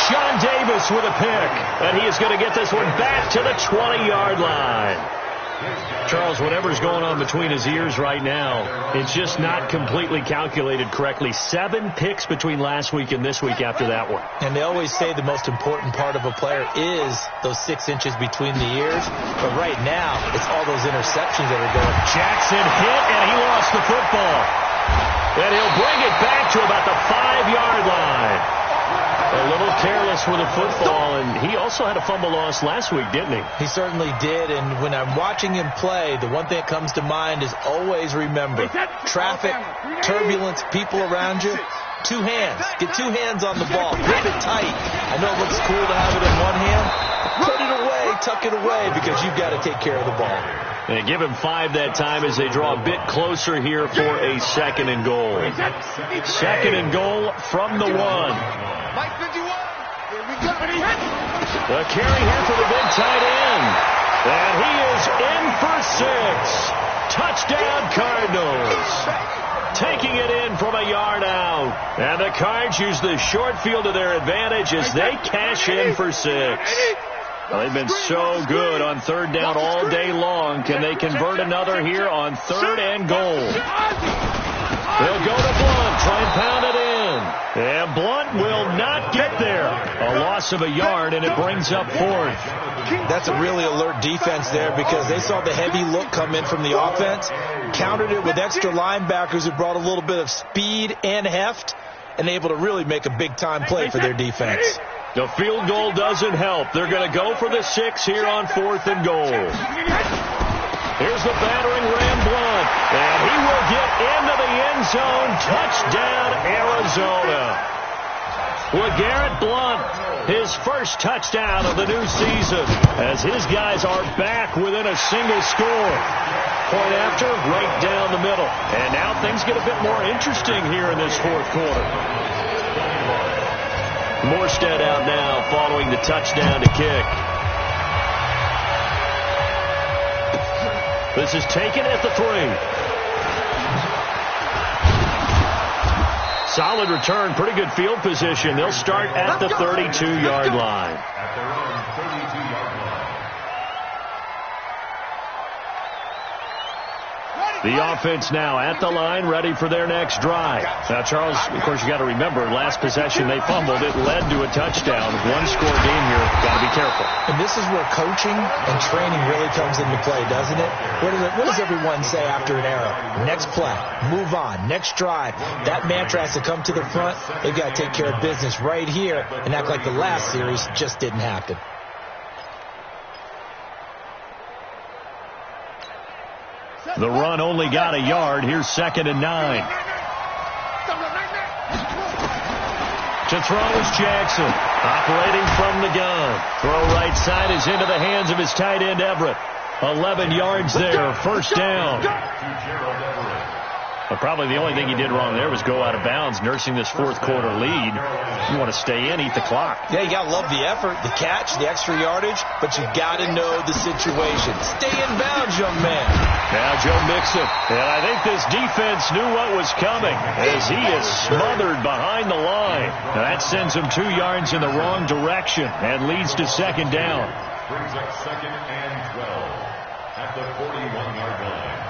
Sean Davis with a pick, and he is going to get this one back to the 20-yard line. Charles, whatever's going on between his ears right now, it's just not completely calculated correctly. 7 picks between last week and this week after that one. And they always say the most important part of a player is those 6 inches between the ears. But right now, it's all those interceptions that are going. Jackson hit, and he lost the football. And he'll bring it back to about the 5-yard line. A little careless with the football, and he also had a fumble loss last week, didn't he? He certainly did, and when I'm watching him play, the one thing that comes to mind is always remember, traffic, turbulence, people around you, 2 hands. Get 2 hands on the ball. Grip it tight. I know it looks cool to have it in one hand. Put it away, tuck it away, because you've got to take care of the ball. And give him 5 that time as they draw a bit closer here for a 2nd and goal. 2nd and goal from the 1. Mike 51. Here we go. The carry here for the big tight end. And he is in for 6. Touchdown Cardinals. Taking it in from a yard out. And the Cards use the short field to their advantage as they cash in for 6. Well, they've been so good on 3rd down all day long. Can they convert another here on 3rd and goal? They'll go to Blunt, try and pound it in. And Blunt will not get there. A loss of a yard, and it brings up 4th. That's a really alert defense there because they saw the heavy look come in from the offense, countered it with extra linebackers who brought a little bit of speed and heft, and able to really make a big-time play for their defense. The field goal doesn't help. They're going to go for the 6 here on 4th and goal. Here's the battering ram Blunt, and he will get into the end zone. Touchdown, Arizona. LeGarrette Blunt, his first touchdown of the new season, as his guys are back within a single score. Point after, right down the middle. And now things get a bit more interesting here in this 4th quarter. Morstead out now following the touchdown to kick. This is taken at the 3. Solid return, pretty good field position. They'll start at the 32-yard line. At their own 32-yard line. The offense now at the line, ready for their next drive. Now, Charles, of course, you got to remember, last possession they fumbled. It led to a touchdown. 1-score game here. Got to be careful. And this is where coaching and training really comes into play, doesn't it? What does everyone say after an error? Next play, move on, next drive. That mantra has to come to the front. They've got to take care of business right here and act like the last series just didn't happen. The run only got a yard. Here's 2nd and 9. To throw is Jackson. Operating from the gun. Throw right side is into the hands of his tight end, Everett. 11 yards there. First down. But probably the only thing he did wrong there was go out of bounds, nursing this 4th quarter lead. You want to stay in, eat the clock. Yeah, you got to love the effort, the catch, the extra yardage, but you got to know the situation. Stay in bounds, young man. Now Joe Mixon. And I think this defense knew what was coming as he is smothered behind the line. Now that sends him 2 yards in the wrong direction and leads to 2nd down. Brings up 2nd and 12 at the 41-yard line.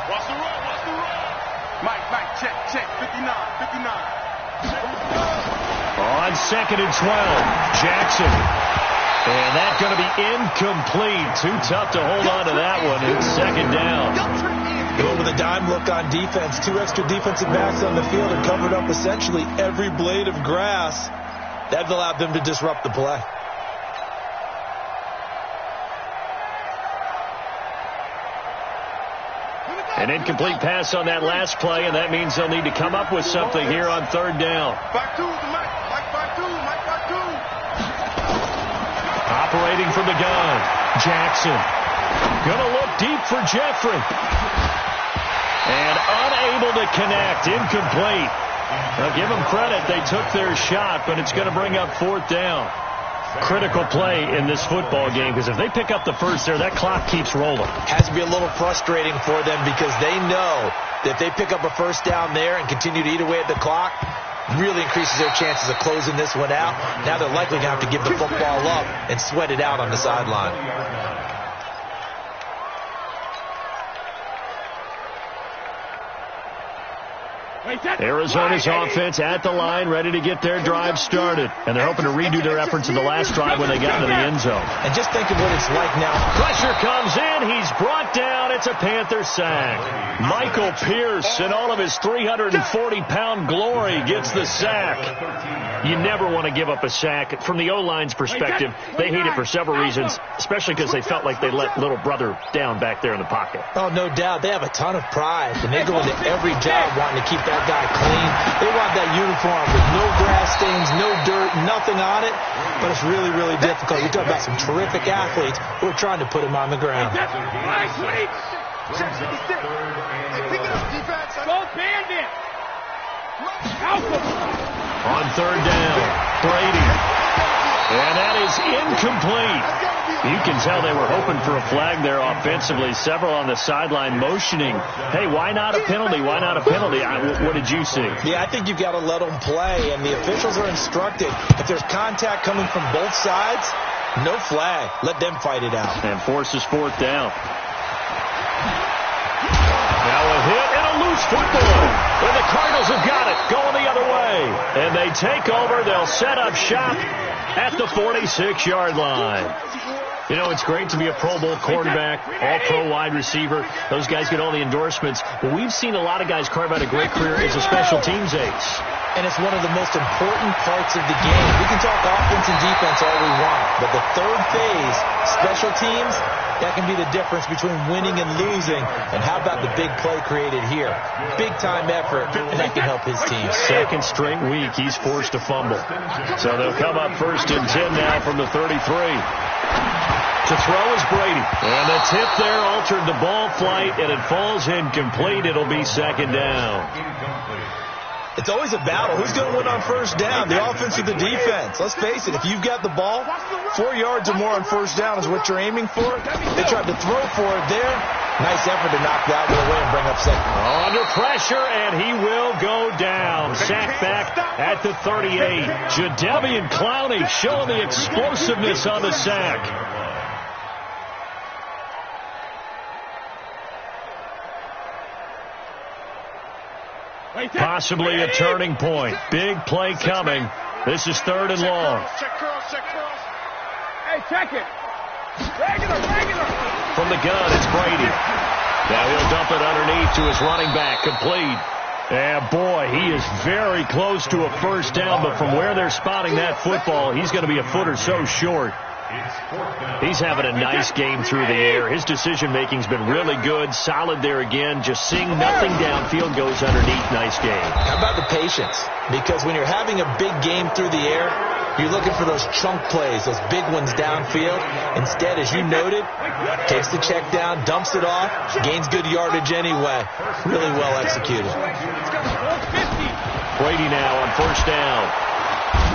Watch the run. Mike, check. 59. On 2nd and 12, Jackson. And that's going to be incomplete. Too tough to hold on to that one. It's 2nd down. Going with a dime look on defense. 2 extra defensive backs on the field and covered up essentially every blade of grass. That allowed them to disrupt the play. An incomplete pass on that last play, and that means they'll need to come up with something here on 3rd down. 5-2 to Mike. Mike 5-2. Operating from the gun. Jackson. Gonna look deep for Jeffrey. And unable to connect. Incomplete. Now give them credit. They took their shot, but it's going to bring up 4th down. Critical play in this football game, because if they pick up the first there, that clock keeps rolling. Has to be a little frustrating for them because they know that if they pick up a first down there and continue to eat away at the clock, really increases their chances of closing this one out. Now they're likely going to have to give the football up and sweat it out on the sideline. Arizona's offense at the line, ready to get their drive started. And they're hoping to redo their efforts in the last drive when they got into the end zone. And just think of what it's like now. Pressure comes in. He's brought down. It's a Panther sack. Michael Pierce, in all of his 340-pound glory, gets the sack. You never want to give up a sack. From the O-line's perspective, they hate it for several reasons, especially because they felt like they let little brother down back there in the pocket. Oh, no doubt. They have a ton of pride, and they go into every job wanting to keep that guy clean. They want that uniform with no grass stains, no dirt, nothing on it. But it's really, really difficult. You're talking about some terrific athletes who are trying to put him on the ground. On 3rd down, Brady. And that is incomplete. You can tell they were hoping for a flag there offensively. Several on the sideline motioning, hey, why not a penalty? Why not a penalty? What did you see? Yeah, I think you've got to let them play, and the officials are instructed. If there's contact coming from both sides, no flag. Let them fight it out. And forces 4th down. Now a hit and a loose football. And the Cardinals have got it, going the other way. And they take over. They'll set up shop at the 46-yard line. You know, it's great to be a Pro Bowl quarterback, all-pro wide receiver. Those guys get all the endorsements. But we've seen a lot of guys carve out a great career as a special teams ace. And it's one of the most important parts of the game. We can talk offense and defense all we want, but the third phase, special teams, that can be the difference between winning and losing. And how about the big play created here? Big-time effort, and that can help his team. Second straight week, he's forced to fumble. So they'll come up 1st and 10 now from the 33. To throw is Brady. And the tip there altered the ball flight, and it falls incomplete. It'll be 2nd down. It's always a battle. Who's going to win on 1st down, the offense or the defense? Let's face it, if you've got the ball, 4 yards or more on 1st down is what you're aiming for. They tried to throw for it there. Nice effort to knock that one away and bring up 2nd. Under pressure, and he will go down. Sack back at the 38. Jadeveon Clowney showing the explosiveness on the sack. Possibly a turning point. Big play coming. This is 3rd and long. Check curls. Hey, check it. Regular. From the gun, it's Brady. Now he'll dump it underneath to his running back. Complete. And boy, he is very close to a 1st down, but from where they're spotting that football, he's going to be a foot or so short. He's having a nice game through the air. His decision-making's been really good. Solid there again. Just seeing nothing downfield, goes underneath. Nice game. How about the patience? Because when you're having a big game through the air, you're looking for those chunk plays, those big ones downfield. Instead, as you noted, takes the check down, dumps it off, gains good yardage anyway. Really well executed. Brady now on 1st down.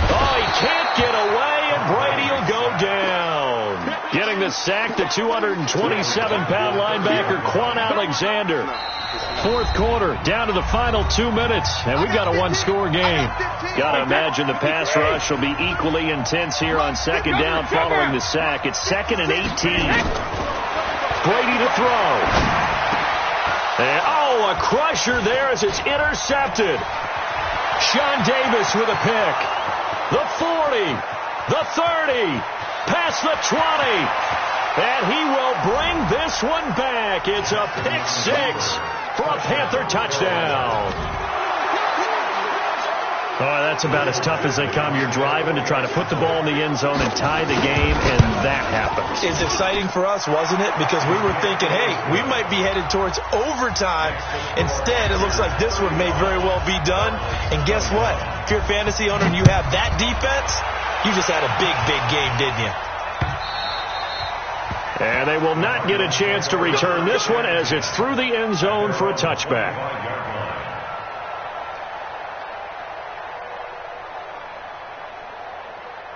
Oh, he can't get away, and Brady will go down. Getting the sack, the 227-pound linebacker, Quan Alexander. 4th quarter, down to the final 2 minutes, and we've got a one-score game. Got to imagine the pass rush will be equally intense here on 2nd down following the sack. It's 2nd and 18. Brady to throw. And, a crusher there as it's intercepted. Sean Davis with a pick. The 40, the 30, past the 20, and he will bring this one back. It's a pick 6 for a Panther touchdown. Oh, that's about as tough as they come. You're driving to try to put the ball in the end zone and tie the game, and that happens. It's exciting for us, wasn't it? Because we were thinking, hey, we might be headed towards overtime. Instead, it looks like this one may very well be done. And guess what? If you're a fantasy owner and you have that defense, you just had a big, big game, didn't you? And they will not get a chance to return this one as it's through the end zone for a touchback.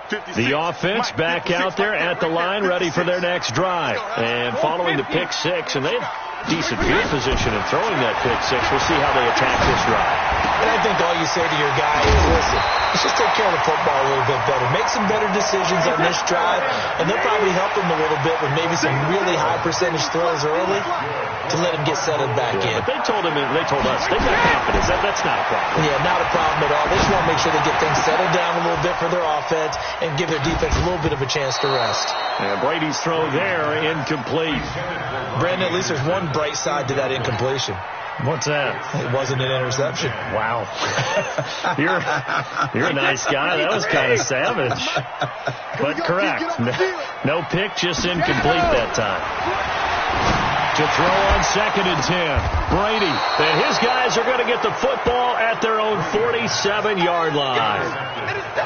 The offense back out there at the line, ready for their next drive. And following the pick six, and they have decent field position in throwing that pick six. We'll see how they attack this drive. And I think all you say to your guy is, listen, let's just take care of the football a little bit better. Make some better decisions on this drive, and they'll probably help him a little bit with maybe some really high percentage throws early to let him get settled back in. But they told us, they've got confidence. That's not a problem. Yeah, not a problem at all. They just want to make sure they get things settled down a little bit for their offense and give their defense a little bit of a chance to rest. And Brady's throw there, incomplete. Brandon, at least there's one bright side to that incompletion. What's that? It wasn't an interception. Wow. You're a nice guy. That was kind of savage. But correct. No pick, just incomplete that time. To throw on 2nd and 10. Brady. And his guys are going to get the football at their own 47-yard line.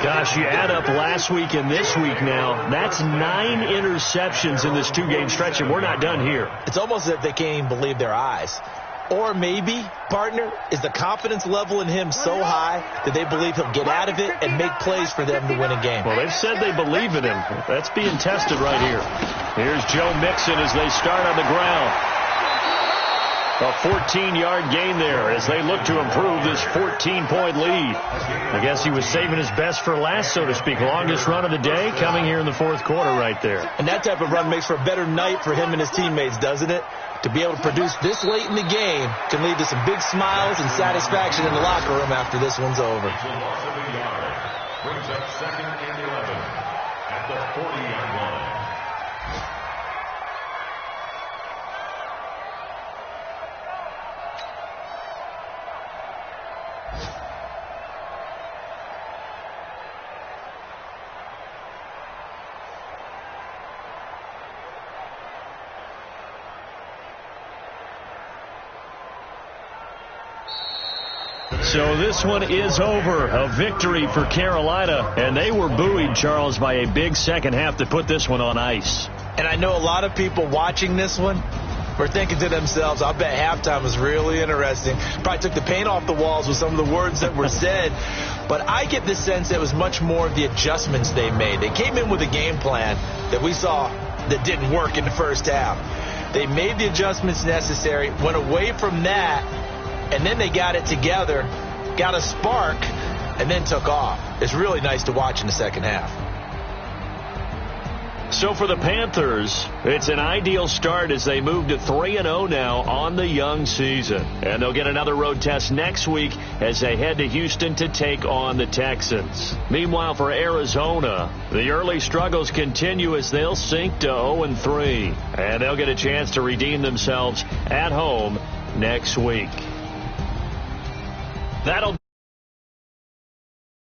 Gosh, you add up last week and this week now, that's 9 interceptions in this 2-game stretch, and we're not done here. It's almost as if they can't even believe their eyes. Or maybe, partner, is the confidence level in him so high that they believe he'll get out of it and make plays for them to win a game. Well, they've said they believe in him. That's being tested right here. Here's Joe Mixon as they start on the ground. A 14-yard gain there as they look to improve this 14-point lead. I guess he was saving his best for last, so to speak. Longest run of the day coming here in the 4th quarter right there. And that type of run makes for a better night for him and his teammates, doesn't it? To be able to produce this late in the game can lead to some big smiles and satisfaction in the locker room after this one's over. Brings up 2nd and 11 at the 40-yard line. So this one is over. A victory for Carolina. And they were buoyed, Charles, by a big second half to put this one on ice. And I know a lot of people watching this one were thinking to themselves, I bet halftime was really interesting. Probably took the paint off the walls with some of the words that were said. But I get the sense that it was much more of the adjustments they made. They came in with a game plan that we saw that didn't work in the first half. They made the adjustments necessary, went away from that, and then they got it together, got a spark, and then took off. It's really nice to watch in the second half. So for the Panthers, it's an ideal start as they move to 3-0 now on the young season. And they'll get another road test next week as they head to Houston to take on the Texans. Meanwhile, for Arizona, the early struggles continue as they'll sink to 0-3. And they'll get a chance to redeem themselves at home next week. That'll